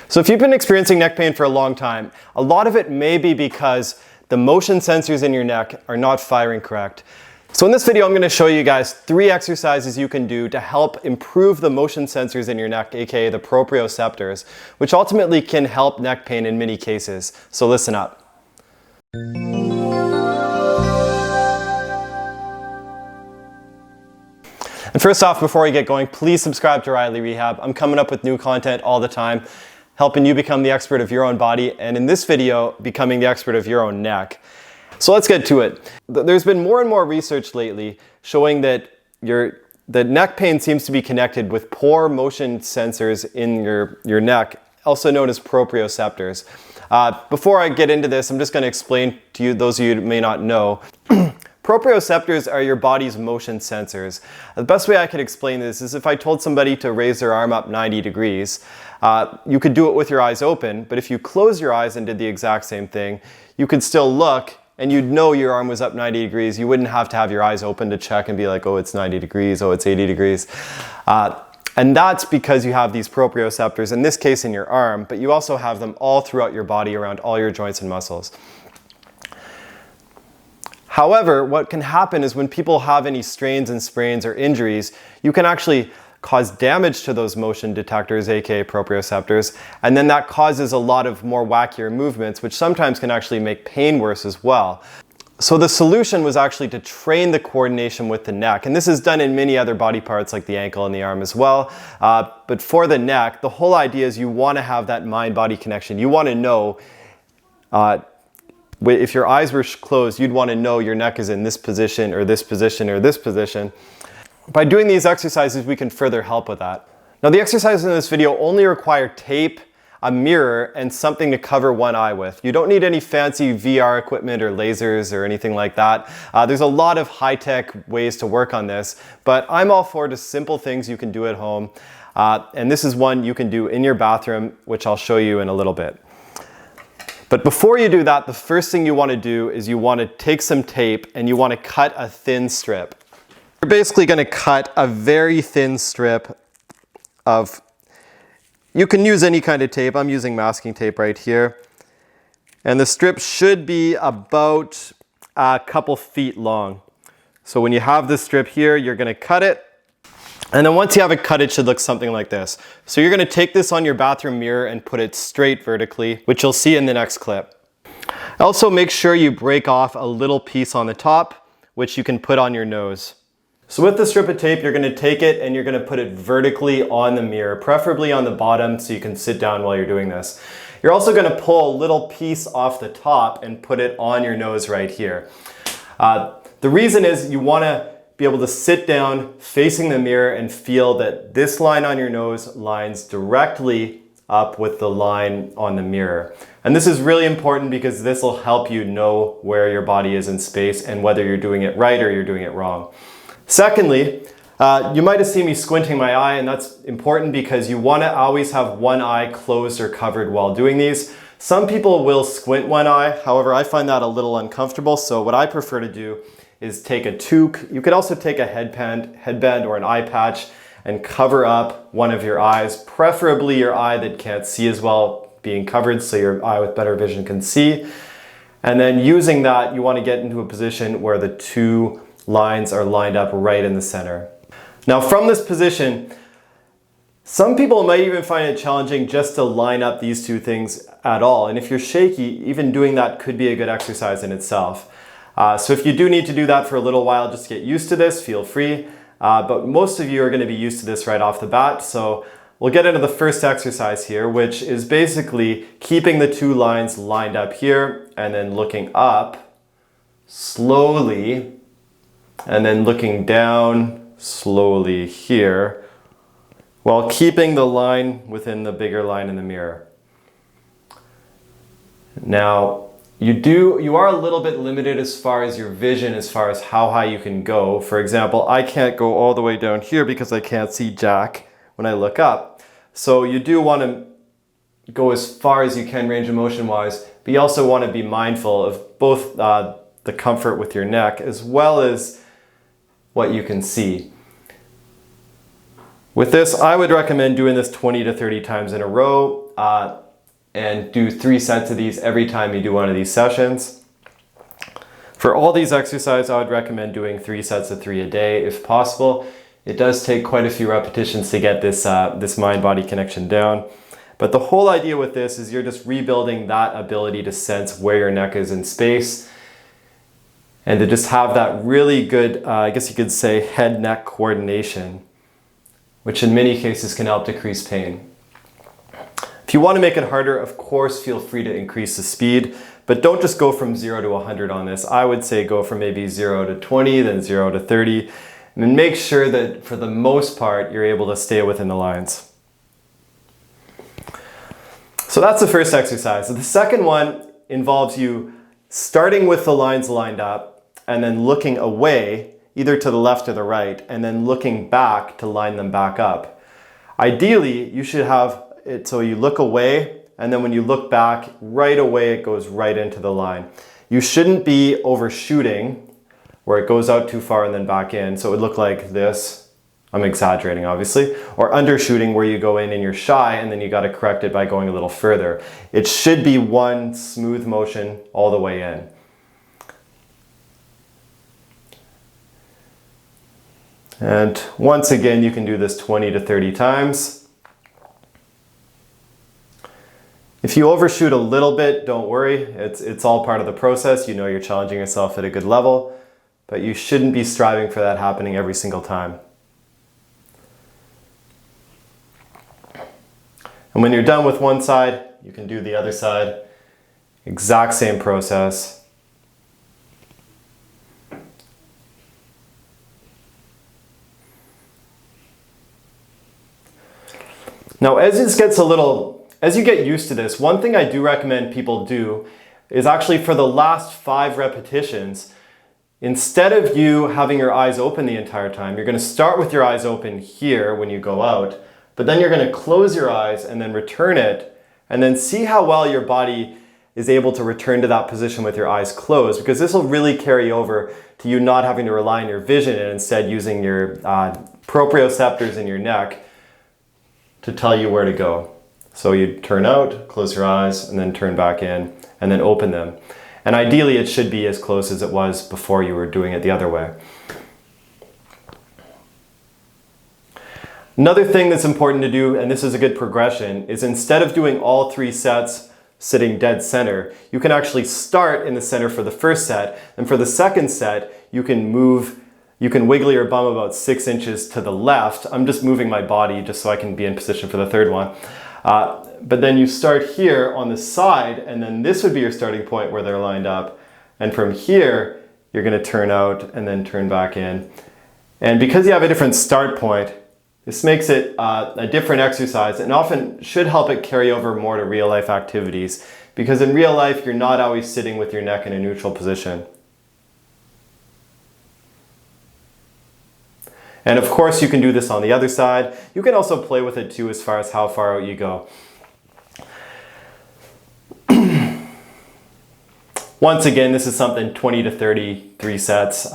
So if you've been experiencing neck pain for a long time, a lot of it may be because the motion sensors in your neck are not firing correct. So in this video, I'm going to show you guys 3 exercises you can do to help improve the motion sensors in your neck, aka the proprioceptors, which ultimately can help neck pain in many cases. So listen up. And first off, before we get going, please subscribe to Riley Rehab. I'm coming up with new content all the time, helping you become the expert of your own body, and in this video, becoming the expert of your own neck. So let's get to it. There's been more and more research lately showing that the neck pain seems to be connected with poor motion sensors in your neck, also known as proprioceptors. Before I get into this, I'm just going to explain to you, those of you who may not know, proprioceptors are your body's motion sensors. The best way I could explain this is if I told somebody to raise their arm up 90 degrees, you could do it with your eyes open, but if you close your eyes and did the exact same thing, you could still look and you'd know your arm was up 90 degrees. You wouldn't have to have your eyes open to check and be like, oh, it's 90 degrees, oh, it's 80 degrees. And that's because you have these proprioceptors, in this case in your arm, but you also have them all throughout your body around all your joints and muscles. However, what can happen is when people have any strains and sprains or injuries, you can actually cause damage to those motion detectors, aka proprioceptors, and then that causes a lot of more wackier movements, which sometimes can actually make pain worse as well. So the solution was actually to train the coordination with the neck, and this is done in many other body parts like the ankle and the arm as well. But for the neck, the whole idea is you want to have that mind-body connection. You want to know, if your eyes were closed, you'd want to know your neck is in this position or this position or this position. By doing these exercises, we can further help with that. Now, the exercises in this video only require tape, a mirror, and something to cover one eye with. You don't need any fancy VR equipment or lasers or anything like that. There's a lot of high-tech ways to work on this, but I'm all for just simple things you can do at home. And this is one you can do in your bathroom, which I'll show you in a little bit. But before you do that, the first thing you want to do is you want to take some tape and you want to cut a thin strip. You're basically going to cut a very thin strip of, you can use any kind of tape. I'm using masking tape right here. And the strip should be about a couple feet long. So when you have this strip here, you're going to cut it. And then once you have it cut, it should look something like this. So you're going to take this on your bathroom mirror and put it straight vertically, which you'll see in the next clip. Also, make sure you break off a little piece on the top, which you can put on your nose. So with the strip of tape, you're going to take it and you're going to put it vertically on the mirror, preferably on the bottom so you can sit down while you're doing this. You're also going to pull a little piece off the top and put it on your nose right here. The reason is you want to be able to sit down facing the mirror and feel that this line on your nose lines directly up with the line on the mirror. And this is really important because this will help you know where your body is in space and whether you're doing it right or you're doing it wrong. Secondly, you might have seen me squinting my eye, and that's important because you want to always have one eye closed or covered while doing these. Some people will squint one eye, however, I find that a little uncomfortable, so what I prefer to do is take a toque. You could also take a headband or an eye patch and cover up one of your eyes, preferably your eye that can't see as well being covered so your eye with better vision can see. And then using that, you want to get into a position where the two lines are lined up right in the center. Now from this position, some people might even find it challenging just to line up these two things at all. And if you're shaky, even doing that could be a good exercise in itself. So if you do need to do that for a little while, just get used to this, feel free. But most of you are going to be used to this right off the bat. So we'll get into the first exercise here, which is basically keeping the two lines lined up here and then looking up slowly and then looking down slowly here while keeping the line within the bigger line in the mirror. Now, you are a little bit limited as far as your vision, as far as how high you can go. For example, I can't go all the way down here because I can't see jack when I look up. So you do want to go as far as you can range of motion wise, but you also want to be mindful of both the comfort with your neck as well as what you can see. With this, I would recommend doing this 20 to 30 times in a row. and do 3 sets of these every time you do one of these sessions. For all these exercises, I would recommend doing 3 sets of 3 a day if possible. It does take quite a few repetitions to get this, this mind-body connection down. But the whole idea with this is you're just rebuilding that ability to sense where your neck is in space and to just have that really good, I guess you could say, head-neck coordination, which in many cases can help decrease pain. If you want to make it harder, of course, feel free to increase the speed, but don't just go from 0 to 100 on this. I would say go from maybe 0 to 20, then 0 to 30, and then make sure that for the most part, you're able to stay within the lines. So that's the first exercise. The second one involves you starting with the lines lined up and then looking away, either to the left or the right, and then looking back to line them back up. Ideally, you should have it so you look away, and then when you look back, right away it goes right into the line. You shouldn't be overshooting where it goes out too far and then back in, so it would look like this. I'm exaggerating, obviously. Or undershooting where you go in and you're shy and then you got to correct it by going a little further. It should be one smooth motion all the way in. And once again, you can do this 20 to 30 times. If you overshoot a little bit, don't worry. It's all part of the process. You know you're challenging yourself at a good level, but you shouldn't be striving for that happening every single time. And when you're done with one side, you can do the other side. Exact same process. Now, as you get used to this, one thing I do recommend people do is actually for the last 5 repetitions, instead of you having your eyes open the entire time, you're going to start with your eyes open here when you go out, but then you're going to close your eyes and then return it, and then see how well your body is able to return to that position with your eyes closed, because this will really carry over to you not having to rely on your vision and instead using your proprioceptors in your neck to tell you where to go. So you turn out, close your eyes, and then turn back in, and then open them. And ideally it should be as close as it was before you were doing it the other way. Another thing that's important to do, and this is a good progression, is instead of doing all 3 sets sitting dead center, you can actually start in the center for the first set, and for the second set, you can wiggle your bum about 6 inches to the left. I'm just moving my body just so I can be in position for the third one. But then you start here on the side, and then this would be your starting point where they're lined up. And from here, you're going to turn out and then turn back in. And because you have a different start point, this makes it a different exercise and often should help it carry over more to real life activities. Because in real life, you're not always sitting with your neck in a neutral position. And of course, you can do this on the other side. You can also play with it too as far as how far out you go. Once again, this is something 20 to 33 sets,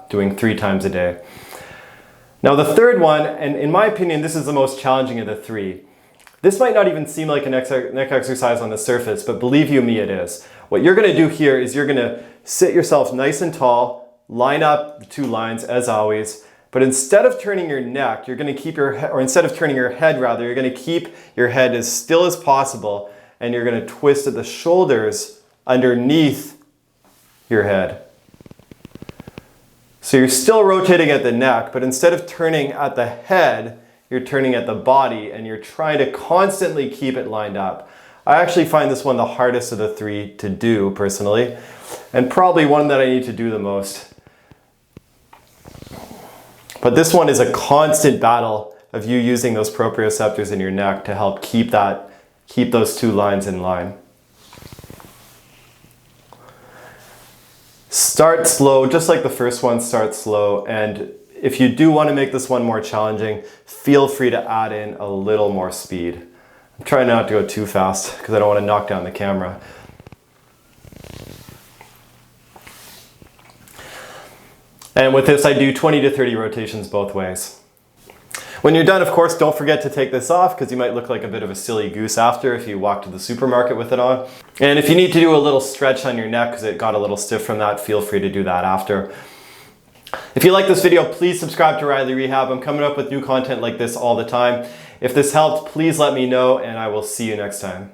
doing 3 times a day. Now the third one, and in my opinion, this is the most challenging of the 3. This might not even seem like a neck exercise on the surface, but believe you me, it is. What you're gonna do here is you're gonna sit yourself nice and tall, line up the 2 lines as always, but instead of turning your neck, you're gonna keep your head, or instead of turning your head rather, you're gonna keep your head as still as possible, and you're gonna twist at the shoulders underneath your head. So you're still rotating at the neck, but instead of turning at the head, you're turning at the body, and you're trying to constantly keep it lined up. I actually find this one the hardest of the 3 to do personally, and probably one that I need to do the most. But this one is a constant battle of you using those proprioceptors in your neck to help keep those 2 lines in line. Start slow, just like the first one, start slow. And if you do want to make this one more challenging, feel free to add in a little more speed. I'm trying not to go too fast because I don't want to knock down the camera. And with this, I do 20 to 30 rotations both ways. When you're done, of course, don't forget to take this off because you might look like a bit of a silly goose after if you walk to the supermarket with it on. And if you need to do a little stretch on your neck because it got a little stiff from that, feel free to do that after. If you like this video, please subscribe to Riley Rehab. I'm coming up with new content like this all the time. If this helped, please let me know and I will see you next time.